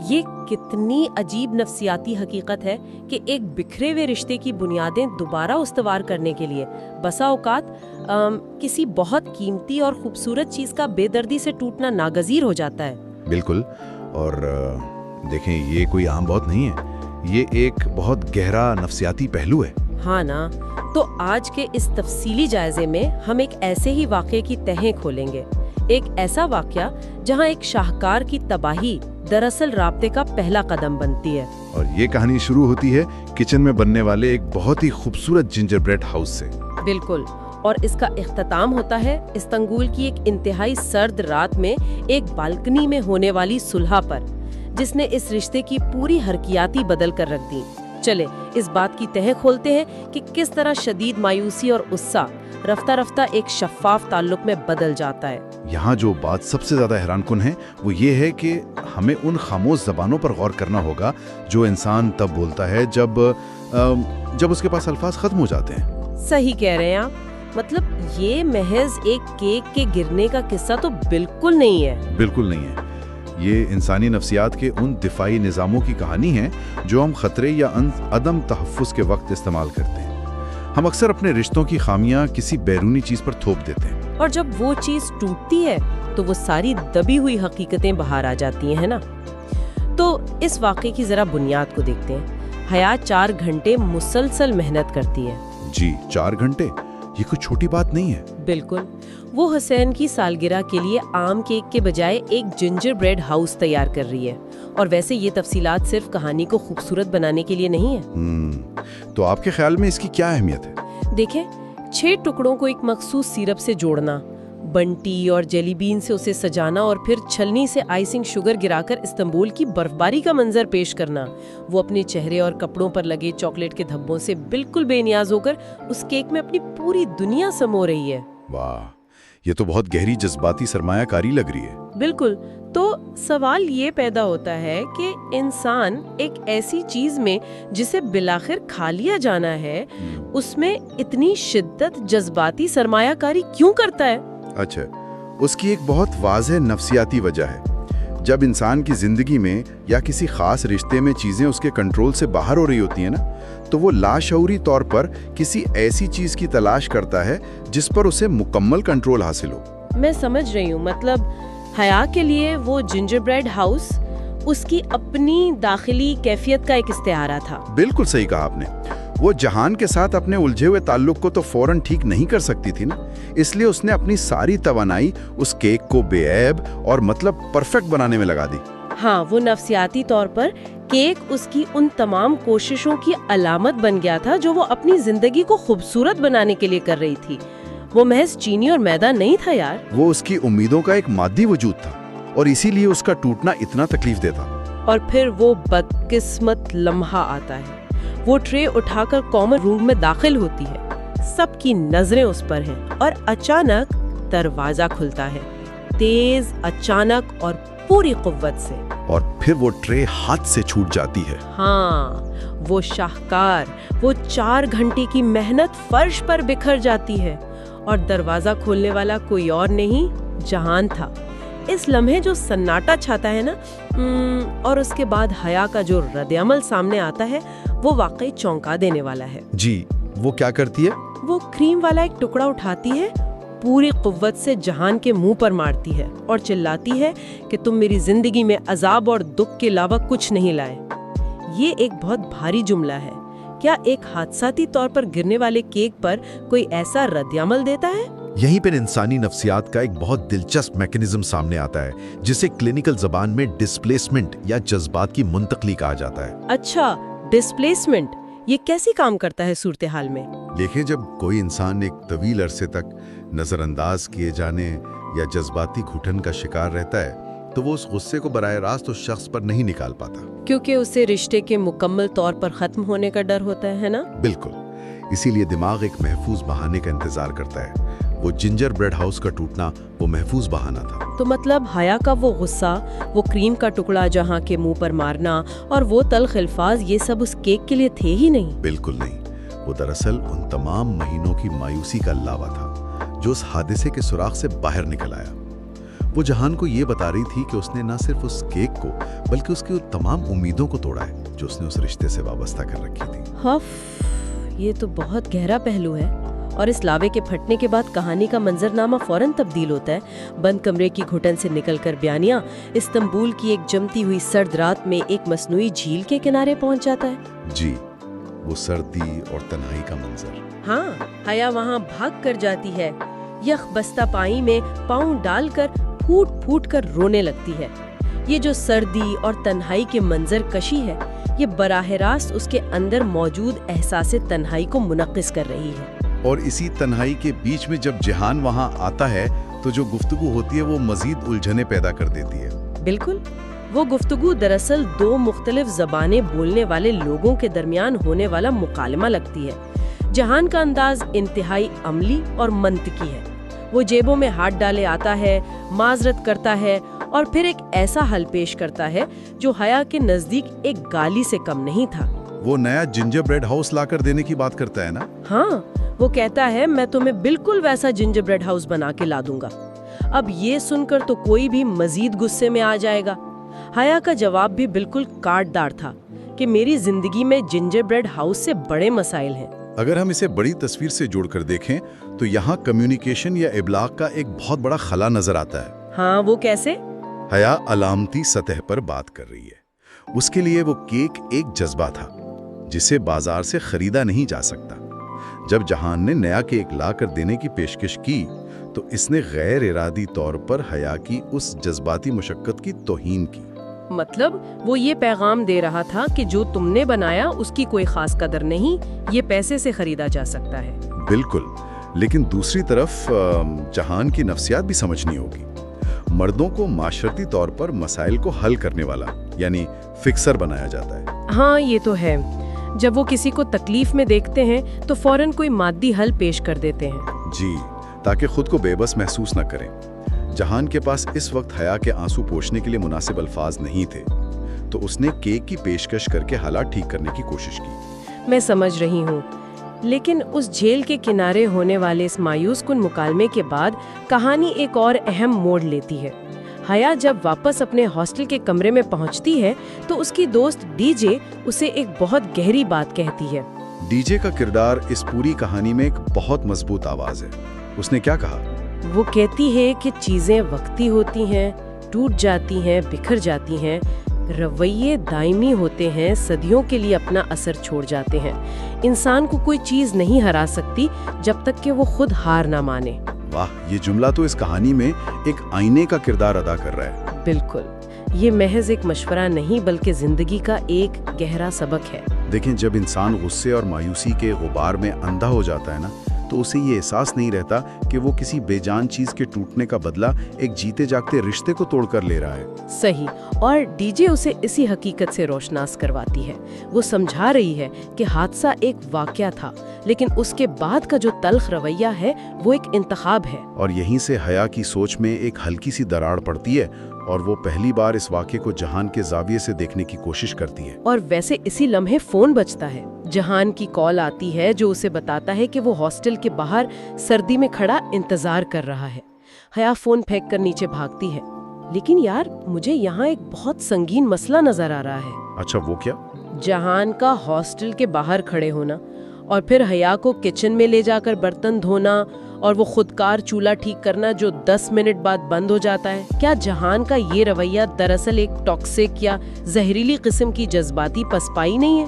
یہ کتنی عجیب نفسیاتی حقیقت ہے کہ ایک بکھرے ہوئے رشتے کی بنیادیں دوبارہ استوار کرنے کے لیے بسا اوقات کسی بہت قیمتی اور خوبصورت چیز کا بے دردی سے ٹوٹنا ناگزیر ہو جاتا ہے۔ بالکل، اور دیکھیں یہ کوئی عام بات نہیں ہے، یہ ایک بہت گہرا نفسیاتی پہلو ہے۔ ہاں نا، تو آج کے اس تفصیلی جائزے میں ہم ایک ایسے ہی واقعے کی تہیں کھولیں گے، ایک ایسا واقعہ جہاں ایک شاہکار کی تباہی دراصل رابطے کا پہلا قدم بنتی ہے۔ اور یہ کہانی شروع ہوتی ہے کچن میں بننے والے ایک بہت ہی خوبصورت جنجر بریڈ ہاؤس سے۔ بالکل، اور اس کا اختتام ہوتا ہے استنبول کی ایک انتہائی سرد رات میں ایک بالکنی میں ہونے والی صلح پر، جس نے اس رشتے کی پوری حرکیاتی بدل کر رکھ دی۔ چلے اس بات کی تہیں کھولتے ہیں کہ کس طرح شدید مایوسی اور غصہ رفتہ رفتہ ایک شفاف تعلق میں بدل جاتا ہے۔ یہاں جو بات سب سے زیادہ حیران کن ہے وہ یہ ہے کہ ہمیں ان خاموش زبانوں پر غور کرنا ہوگا جو انسان تب بولتا ہے جب اس کے پاس الفاظ ختم ہو جاتے ہیں۔ صحیح کہہ رہے ہیں آپ، مطلب یہ محض ایک کیک کے گرنے کا قصہ تو بالکل نہیں ہے۔ بالکل نہیں ہے، یہ انسانی نفسیات کے ان دفاعی نظاموں کی کہانی ہے جو ہم خطرے یا عدم تحفظ کے وقت استعمال کرتے ہیں۔ ہم اکثر اپنے رشتوں کی خامیاں کسی بیرونی چیز پر تھوپ دیتے ہیں، اور جب وہ چیز ٹوٹتی ہے تو وہ ساری دبی ہوئی حقیقتیں باہر آ جاتی ہیں، ہے نا؟ تو اس واقعے کی ذرا بنیاد کو دیکھتے ہیں۔ حیا 4 گھنٹے مسلسل محنت کرتی ہے۔ جی 4 گھنٹے، یہ کوئی چھوٹی بات نہیں ہے۔ بالکل، وہ حسین کی سالگرہ کے لیے عام کیک کے بجائے ایک جنجر بریڈ ہاؤس تیار کر رہی ہے، اور ویسے یہ تفصیلات صرف کہانی کو خوبصورت بنانے کے لیے نہیں ہے۔ تو آپ کے خیال میں اس کی کیا اہمیت ہے؟ دیکھیں، 6 ٹکڑوں کو ایک مخصوص سیرپ سے جوڑنا، بنٹی اور جیلی بین سے اسے سجانا، اور پھر چھلنی سے آئسنگ شوگر گرا کر استنبول کی برفباری کا منظر پیش کرنا، وہ اپنے چہرے اور کپڑوں پر لگے چاکلیٹ کے دھبوں سے بالکل بے نیاز ہو کر اس کیک میں اپنی پوری دنیا سمو رہی ہے۔ واہ، یہ تو بہت گہری جذباتی سرمایہ کاری لگ رہی ہے۔ بالکل، تو سوال یہ پیدا ہوتا ہے کہ انسان ایک ایسی چیز میں جسے بالآخر کھا لیا جانا ہے، اس میں اتنی شدت جذباتی سرمایہ کاری کیوں کرتا ہے؟ اچھا، اس کی ایک بہت واضح نفسیاتی وجہ ہے۔ جب انسان کی زندگی میں یا کسی خاص رشتے میں چیزیں اس کے کنٹرول سے باہر ہو رہی ہوتی ہیں نا، تو وہ لاشعوری طور پر کسی ایسی چیز کی تلاش کرتا ہے جس پر اسے مکمل کنٹرول حاصل ہو۔ میں سمجھ رہی ہوں، مطلب حیا کے لیے وہ جنجر بریڈ ہاؤس اس کی اپنی داخلی کیفیت کا ایک استعارہ تھا۔ بالکل صحیح کہا آپ نے۔ وہ جہان کے ساتھ اپنے الجھے ہوئے تعلق کو تو فوراً ٹھیک نہیں کر سکتی تھی نا، اس لیے اس نے اپنی ساری توانائی اس کیک کو بے عیب اور مطلب پرفیکٹ بنانے میں لگا دی۔ ہاں، وہ نفسیاتی طور پر کیک اس کی ان تمام کوششوں کی علامت بن گیا تھا جو وہ اپنی زندگی کو خوبصورت بنانے کے لیے کر رہی تھی۔ وہ محض چینی اور میدا نہیں تھا یار، وہ اس کی امیدوں کا ایک مادی وجود تھا، اور اسی لیے اس کا ٹوٹنا اتنا تکلیف دہ تھا۔ اور پھر وہ بدقسمت لمحہ آتا ہے، وہ ٹرے اٹھا کر کامن روم میں داخل ہوتی ہے، سب کی نظریں اس پر ہیں، اور اچانک دروازہ کھلتا ہے، تیز، اچانک اور پوری قوت سے، اور پھر وہ ٹرے ہاتھ سے چھوٹ جاتی ہے۔ ہاں، وہ شاہکار، وہ 4 گھنٹے کی محنت فرش پر بکھر جاتی ہے، اور دروازہ کھولنے والا کوئی اور نہیں، جہان تھا۔ اس لمحے جو سناٹا چھاتا ہے نا، اور اس کے بعد حیا کا جو رد عمل سامنے آتا ہے، وہ واقعی چونکا دینے والا ہے۔ جی، وہ کیا کرتی ہے؟ وہ کریم والا ایک ٹکڑا اٹھاتی ہے، پوری قوت سے جہان کے منہ پر مارتی ہے، اور چلاتی ہے کہ تم میری زندگی میں عذاب اور دکھ کے علاوہ کچھ نہیں لائے۔ یہ ایک بہت بھاری جملہ ہے۔ کیا ایک حادثاتی طور پر گرنے والے کیک پر کوئی ایسا رد عمل دیتا ہے؟ یہیں پر انسانی نفسیات کا ایک بہت دلچسپ میکانزم سامنے آتا ہے، جسے کلینکل زبان میں ڈسپلیسمنٹ یا جذبات کی منتقلی کہا جاتا ہے۔ اچھا، ڈسپلیسمنٹ، یہ کیسے کام کرتا ہے صورتحال میں؟ دیکھیں، جب کوئی انسان ایک طویل عرصے تک نظر انداز کیے جانے یا جذباتی گھٹن کا شکار رہتا ہے تو وہ اس غصے کو براہ راست اس شخص پر نہیں نکال پاتا، کیونکہ اسے رشتے کے مکمل طور پر ختم ہونے کا ڈر ہوتا ہے نا؟ بالکل، اسی لیے دماغ ایک محفوظ بہانے کا انتظار کرتا ہے۔ وہ جنجر بریڈ ہاؤس کا ٹوٹنا وہ محفوظ بہانہ تھا۔ تو مطلب حیا کا وہ غصہ، وہ کریم کا ٹکڑا جہاں کے منہ پر مارنا، اور وہ تلخ الفاظ، یہ سب اس کیک کے لیے تھے ہی نہیں؟ بالکل نہیں، وہ دراصل ان تمام مہینوں کی مایوسی کا لاوا تھا جو اس حادثے کے سوراخ سے باہر نکل آیا۔ وہ جہان کو یہ بتا رہی تھی کہ اس نے نہ صرف اس کیک کو بلکہ اس کی وہ تمام امیدوں کو توڑا ہے جو اس نے اس رشتے سے وابستہ کر رکھی تھی۔ ہف، یہ تو بہت گہرا پہلو ہے۔ اور اس لاوے کے پھٹنے کے بعد کہانی کا منظرنامہ فوراً تبدیل ہوتا ہے۔ بند کمرے کی گھٹن سے نکل کر بیانیہ استنبول کی ایک جمتی ہوئی سرد رات میں ایک مصنوعی جھیل کے کنارے پہنچ جاتا ہے۔ جی، وہ سردی اور تنہائی کا منظر۔ ہاں، حیا وہاں بھاگ کر جاتی ہے، یخ بستہ پائی میں پاؤں ڈال کر پھوٹ پھوٹ کر رونے لگتی ہے۔ یہ جو سردی اور تنہائی کے منظر کشی ہے، یہ براہ راست اس کے اندر موجود احساس تنہائی کو منعکس کر رہی ہے۔ اور اسی تنہائی کے بیچ میں جب جہان وہاں آتا ہے تو جو گفتگو ہوتی ہے وہ مزید الجھنیں پیدا کر دیتی ہے۔ بالکل، وہ گفتگو دراصل دو مختلف زبانیں بولنے والے لوگوں کے درمیان ہونے والا مکالمہ لگتی ہے۔ جہان کا انداز انتہائی عملی اور منطقی ہے۔ وہ جیبوں میں ہاتھ ڈالے آتا ہے، معذرت کرتا ہے اور پھر ایک ایسا حل پیش کرتا ہے جو حیا کے نزدیک ایک گالی سے کم نہیں تھا۔ وہ نیا جنجر بریڈ ہاؤس لا کر دینے کی بات کرتا ہے نا؟ ہاں، وہ کہتا ہے میں تمہیں بالکل ویسا جنجر بریڈ ہاؤس بنا کے لا دوں گا۔ اب یہ سن کر تو کوئی بھی مزید غصے میں آ جائے گا۔ حیا کا جواب بھی بالکل کاٹ دار تھا کہ میری زندگی میں جنجر بریڈ ہاؤس سے بڑے مسائل ہیں۔ اگر ہم اسے بڑی تصویر سے جوڑ کر دیکھیں تو یہاں کمیونیکیشن یا ابلاغ کا ایک بہت بڑا خلا نظر آتا ہے۔ ہاں، وہ کیسے؟ حیا علامتی سطح پر بات کر رہی ہے۔ اس کے لیے وہ کیک ایک جذبہ تھا جسے بازار سے خریدا نہیں جا سکتا۔ جب جہان نے نیا کیک لا کر دینے کی پیشکش کی تو اس نے غیر ارادی طور پر حیا کی اس جذباتی مشقت کی توہین کی۔ مطلب وہ یہ پیغام دے رہا تھا کہ جو تم نے بنایا اس کی کوئی خاص قدر نہیں، یہ پیسے سے خریدا جا سکتا ہے۔ بالکل، لیکن دوسری طرف جہان کی نفسیات بھی سمجھنی ہوگی۔ مردوں کو معاشرتی طور پر مسائل کو حل کرنے والا یعنی فکسر بنایا جاتا ہے۔ ہاں، یہ تو ہے۔ جب وہ کسی کو تکلیف میں دیکھتے ہیں تو فوراً کوئی مادی حل پیش کر دیتے ہیں۔ جی، تاکہ خود کو بے بس محسوس نہ کریں۔ جہان کے پاس اس وقت حیا کے آنسو پوچھنے کے لیے مناسب الفاظ نہیں تھے، تو اس نے کیک کی پیشکش کر کے حالات ٹھیک کرنے کی کوشش کی۔ میں سمجھ رہی ہوں، لیکن اس جھیل کے کنارے ہونے والے اس مایوس کن مکالمے کے بعد کہانی ایک اور اہم موڑ لیتی ہے۔ حیا جب واپس اپنے ہاسٹل کے کمرے میں پہنچتی ہے تو اس کی دوست ڈی جے اسے ایک بہت گہری بات کہتی ہے۔ ڈی جے کا کردار اس پوری کہانی میں ایک بہت مضبوط آواز ہے۔ اس نے کیا کہا؟ وہ کہتی ہے کہ چیزیں وقتی ہوتی ہیں، ٹوٹ جاتی ہیں، بکھر جاتی ہیں، رویے دائمی ہوتے ہیں، صدیوں کے لیے اپنا اثر چھوڑ جاتے ہیں۔ انسان کو کوئی چیز نہیں ہرا سکتی جب تک کہ وہ خود ہار نہ مانے۔ واہ، یہ جملہ تو اس کہانی میں ایک آئینے کا کردار ادا کر رہا ہے۔ بالکل، یہ محض ایک مشورہ نہیں بلکہ زندگی کا ایک گہرا سبق ہے۔ دیکھیں، جب انسان غصے اور مایوسی کے غبار میں اندھا ہو جاتا ہے نا، تو اسے یہ احساس نہیں رہتا کہ وہ کسی بے جان چیز کے ٹوٹنے کا بدلہ ایک جیتے جاگتے رشتے کو توڑ کر لے رہا ہے۔ صحیح، اور ڈی جے اسے اسی حقیقت سے روشناس کرواتی ہے۔ وہ سمجھا رہی ہے کہ حادثہ ایک واقعہ تھا، لیکن اس کے بعد کا جو تلخ رویہ ہے وہ ایک انتخاب ہے۔ اور یہیں سے حیا کی سوچ میں ایک ہلکی سی دراڑ پڑتی ہے اور وہ پہلی بار اس واقعے کو جہان کے زاویے سے دیکھنے کی کوشش کرتی ہے۔ اور ویسے اسی لمحے فون بجتا ہے۔ جہان کی کال آتی ہے جو اسے بتاتا ہے کہ وہ ہاسٹل کے باہر سردی میں کھڑا انتظار کر رہا ہے۔ حیا فون پھینک کر نیچے بھاگتی ہے۔ لیکن یار، مجھے یہاں ایک بہت سنگین مسئلہ نظر آ رہا ہے۔ اچھا، وہ کیا؟ جہان کا ہاسٹل کے باہر کھڑے ہونا، اور پھر حیا کو کچن میں لے جا کر برتن دھونا، اور وہ خودکار چولہا ٹھیک کرنا جو 10 منٹ بعد بند ہو جاتا ہے۔ کیا جہان کا یہ رویہ دراصل ایک ٹاکسک یا زہریلی قسم کی جذباتی پسپائی نہیں ہے؟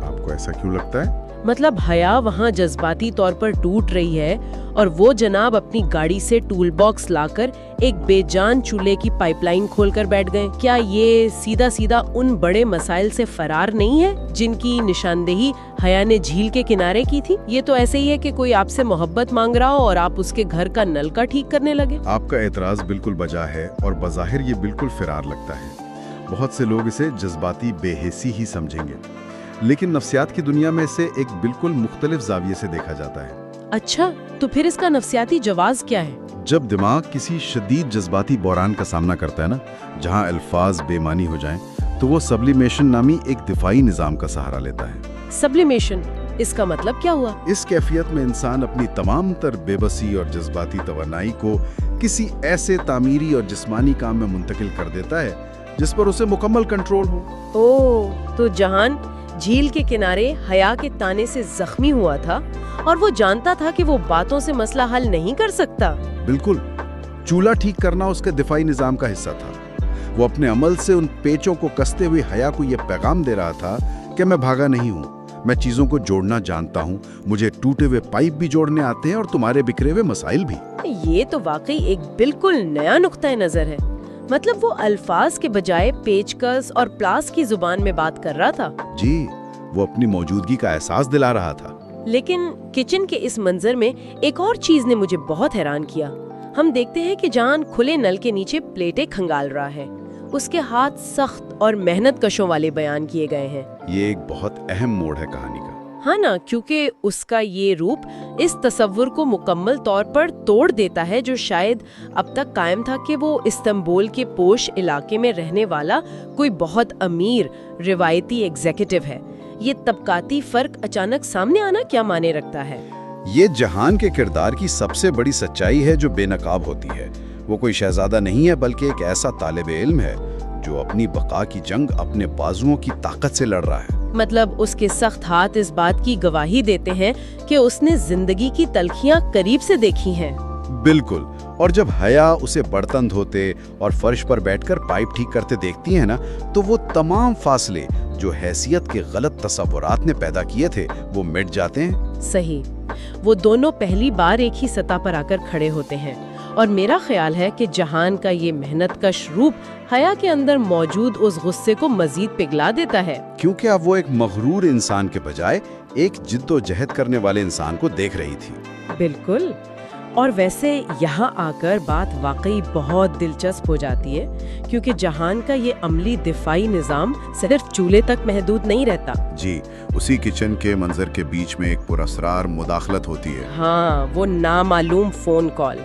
آپ کو ایسا کیوں لگتا ہے؟ مطلب حیا وہاں جذباتی طور پر ٹوٹ رہی ہے اور وہ جناب اپنی گاڑی سے ٹول باکس لا کر ایک بے جان چولہے کی پائپ لائن کھول کر بیٹھ گئے۔ کیا یہ سیدھا سیدھا ان بڑے مسائل سے فرار نہیں ہے جن کی نشاندہی حیا نے جھیل کے کنارے کی تھی؟ یہ تو ایسے ہی ہے کہ کوئی آپ سے محبت مانگ رہا ہو اور آپ اس کے گھر کا نل کا ٹھیک کرنے لگے۔ آپ کا اعتراض بالکل بجا ہے اور بظاہر یہ بالکل فرار لگتا ہے۔ بہت سے لوگ اسے جذباتی بے حسی ہی سمجھیں گے، لیکن نفسیات کی دنیا میں اسے ایک بالکل مختلف زاویے سے دیکھا جاتا ہے۔ اچھا، تو پھر اس کا نفسیاتی جواز کیا ہے؟ جب دماغ کسی شدید جذباتی بحران کا سامنا کرتا ہے نا، جہاں الفاظ بے معنی ہو جائیں، تو وہ سبلیمیشن نامی ایک دفاعی نظام کا سہارا لیتا ہے۔ سبلیمیشن، اس کا مطلب کیا ہوا؟ اس کیفیت میں انسان اپنی تمام تر بے بسی اور جذباتی توانائی کو کسی ایسے تعمیری اور جسمانی کام میں منتقل کر دیتا ہے جس پر اسے مکمل کنٹرول ہو۔ تو جہان جھیل کے کنارے حیا کے تانے سے زخمی ہوا تھا اور وہ جانتا تھا کہ وہ باتوں سے مسئلہ حل نہیں کر سکتا۔ بالکل، چولہا ٹھیک کرنا اس کے دفاعی نظام کا حصہ تھا۔ وہ اپنے عمل سے ان پیچوں کو کستے ہوئے حیا کو یہ پیغام دے رہا تھا کہ میں بھاگا نہیں ہوں، میں چیزوں کو جوڑنا جانتا ہوں، مجھے ٹوٹے ہوئے پائپ بھی جوڑنے آتے ہیں اور تمہارے بکھرے ہوئے مسائل بھی۔ یہ تو واقعی ایک بالکل نیا نقطہ نظر ہے۔ مطلب وہ الفاظ کے بجائے پیچکس اور پلاس کی زبان میں بات کر رہا تھا۔ جی، وہ اپنی موجودگی کا احساس دلا رہا تھا۔ لیکن کچن کے اس منظر میں ایک اور چیز نے مجھے بہت حیران کیا۔ ہم دیکھتے ہیں کہ جان کھلے نل کے نیچے پلیٹیں کھنگال رہا ہے۔ اس کے ہاتھ سخت اور محنت کشوں والے بیان کیے گئے ہیں۔ یہ ایک بہت اہم موڑ ہے کہانی کا۔ ہاں نا، کیونکہ اس کا یہ روپ اس تصور کو مکمل طور پر توڑ دیتا ہے جو شاید اب تک قائم تھا کہ وہ استنبول کے پوش علاقے میں رہنے والا کوئی بہت امیر روایتی ایگزیکٹو ہے۔ یہ طبقاتی فرق اچانک سامنے آنا کیا معنی رکھتا ہے؟ یہ جہان کے کردار کی سب سے بڑی سچائی ہے جو بے نقاب ہوتی ہے۔ وہ کوئی شہزادہ نہیں ہے بلکہ ایک ایسا طالب علم ہے جو اپنی بقا کی جنگ اپنے بازوؤں کی طاقت سے لڑ رہا ہے۔ مطلب اس کے سخت ہاتھ اس بات کی گواہی دیتے ہیں کہ اس نے زندگی کی تلخیاں قریب سے دیکھی ہیں۔ بالکل، اور جب حیا اسے برتن دھوتے اور فرش پر بیٹھ کر پائپ ٹھیک کرتے دیکھتی ہیں نا، تو وہ تمام فاصلے جو حیثیت کے غلط تصورات نے پیدا کیے تھے وہ مٹ جاتے ہیں۔ صحیح، وہ دونوں پہلی بار ایک ہی سطح پر آ کر کھڑے ہوتے ہیں، اور میرا خیال ہے کہ جہان کا یہ محنت کش روپ حیا کے اندر موجود اس غصے کو مزید پگھلا دیتا ہے، کیونکہ اب وہ ایک مغرور انسان کے بجائے ایک جد و جہد کرنے والے انسان کو دیکھ رہی تھی۔ بالکل، اور ویسے یہاں آ کر بات واقعی بہت دلچسپ ہو جاتی ہے، کیونکہ جہان کا یہ عملی دفاعی نظام صرف چولہے تک محدود نہیں رہتا۔ جی، اسی کچن کے منظر کے بیچ میں ایک پراسرار مداخلت ہوتی ہے۔ ہاں، وہ نامعلوم فون کال،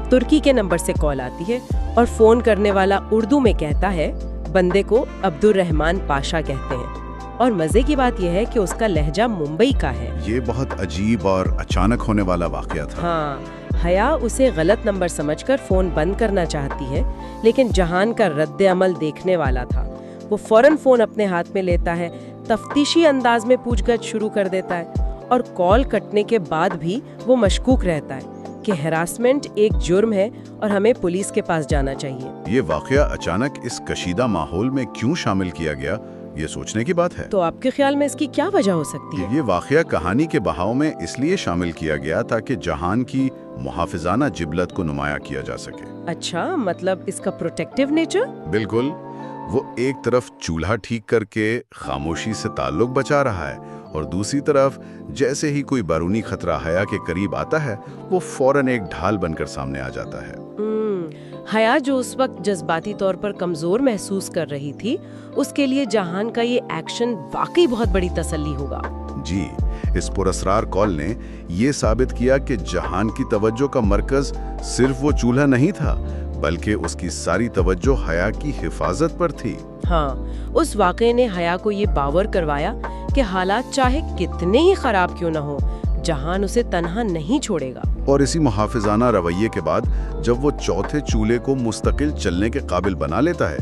ترکی کے نمبر سے کال آتی ہے اور فون کرنے والا اردو میں کہتا ہے، بندے کو عبد الرحمن پاشا کہتے ہیں، اور مزے کی بات یہ ہے کہ اس کا لہجہ ممبئی کا ہے۔ یہ بہت عجیب اور اچانک ہونے والا واقعہ تھا۔ ہاں، حیا اسے غلط نمبر سمجھ کر فون بند کرنا چاہتی ہے، لیکن جہان کا رد عمل دیکھنے والا تھا۔ وہ فوراً فون اپنے ہاتھ میں لیتا ہے، تفتیشی انداز میں پوچھ گچھ شروع کر دیتا ہے، اور کال کٹنے کے بعد بھی وہ مشکوک رہتا ہے کہ ہراسمنٹ ایک جرم ہے اور ہمیں پولیس کے پاس جانا چاہیے۔ یہ واقعہ اچانک اس کشیدہ ماحول میں کیوں شامل کیا گیا، یہ سوچنے کی بات ہے۔ تو آپ کے خیال میں اس کی کیا وجہ ہو سکتی ہے؟ یہ واقعہ کہانی کے بہاؤ میں اس لیے شامل کیا گیا تاکہ جہان کی محافظانہ جبلت کو نمایاں کیا جا سکے۔ اچھا، مطلب اس کا پروٹیکٹیو نیچر؟ بالکل، وہ ایک طرف چولہا ٹھیک کر کے خاموشی سے تعلق بچا رہا ہے، اور دوسری طرف جیسے ہی کوئی بیرونی خطرہ حیا کے قریب آتا ہے وہ فوراً ایک ڈھال بن کر سامنے آ جاتا ہے۔ حیا جو اس وقت جذباتی طور پر کمزور محسوس کر رہی تھی، اس کے لیے جہان کا یہ ایکشن واقعی بہت بڑی تسلی ہوگا۔ جی، اس پراسرار کال نے یہ ثابت کیا کہ جہان کی توجہ کا مرکز صرف وہ چولہا نہیں تھا، بلکہ اس کی ساری توجہ حیا کی حفاظت پر تھی۔ ہاں، اس واقعے نے حیا کو یہ باور کروایا کہ حالات چاہے کتنے ہی خراب کیوں نہ ہو، جہان اسے تنہا نہیں چھوڑے گا۔ اور اسی محافظانہ رویے کے بعد جب وہ چوتھے چولہے کو مستقل چلنے کے قابل بنا لیتا ہے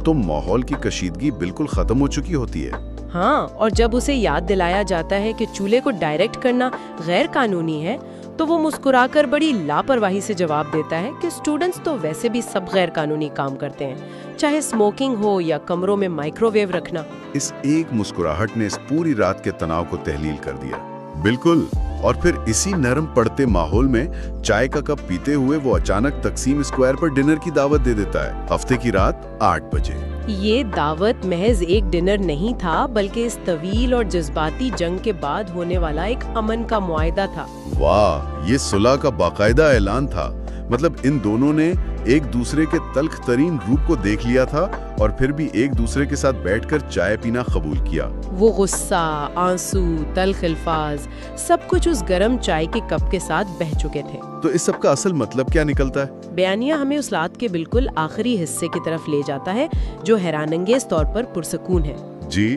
تو ماحول کی کشیدگی بالکل ختم ہو چکی ہوتی ہے۔ ہاں، اور جب اسے یاد دلایا جاتا ہے کہ چولہے کو ڈائریکٹ کرنا غیر قانونی ہے تو وہ مسکرا کر بڑی لاپرواہی سے جواب دیتا ہے کہ اسٹوڈنٹس تو ویسے بھی سب غیر قانونی کام کرتے ہیں، چاہے اسموکنگ ہو یا کمروں میں مائکرو ویو رکھنا۔ اس ایک مسکراہٹ نے اس پوری رات کے تناؤ کو تحلیل کر دیا۔ بالکل، اور پھر اسی نرم پڑتے ماحول میں چائے کا کپ پیتے ہوئے وہ اچانک تقسیم اسکوائر پر ڈنر کی دعوت دے دیتا ہے، ہفتے کی رات 8 بجے۔ یہ دعوت محض ایک ڈنر نہیں تھا، بلکہ اس طویل اور جذباتی جنگ کے بعد ہونے والا ایک امن کا معاہدہ تھا۔ واہ، یہ صلح کا باقاعدہ اعلان تھا۔ مطلب ان دونوں نے ایک دوسرے کے تلخ ترین روپ کو دیکھ لیا تھا اور پھر بھی ایک دوسرے کے ساتھ بیٹھ کر چائے پینا قبول کیا۔ وہ غصہ، آنسو، تلخ الفاظ، سب کچھ اس گرم چائے کے کپ کے ساتھ بہہ چکے تھے۔ تو اس سب کا اصل مطلب کیا نکلتا ہے؟ بیانیہ ہمیں اس رات کے بالکل آخری حصے کی طرف لے جاتا ہے جو حیران انگیز طور پر پرسکون ہے۔ جی،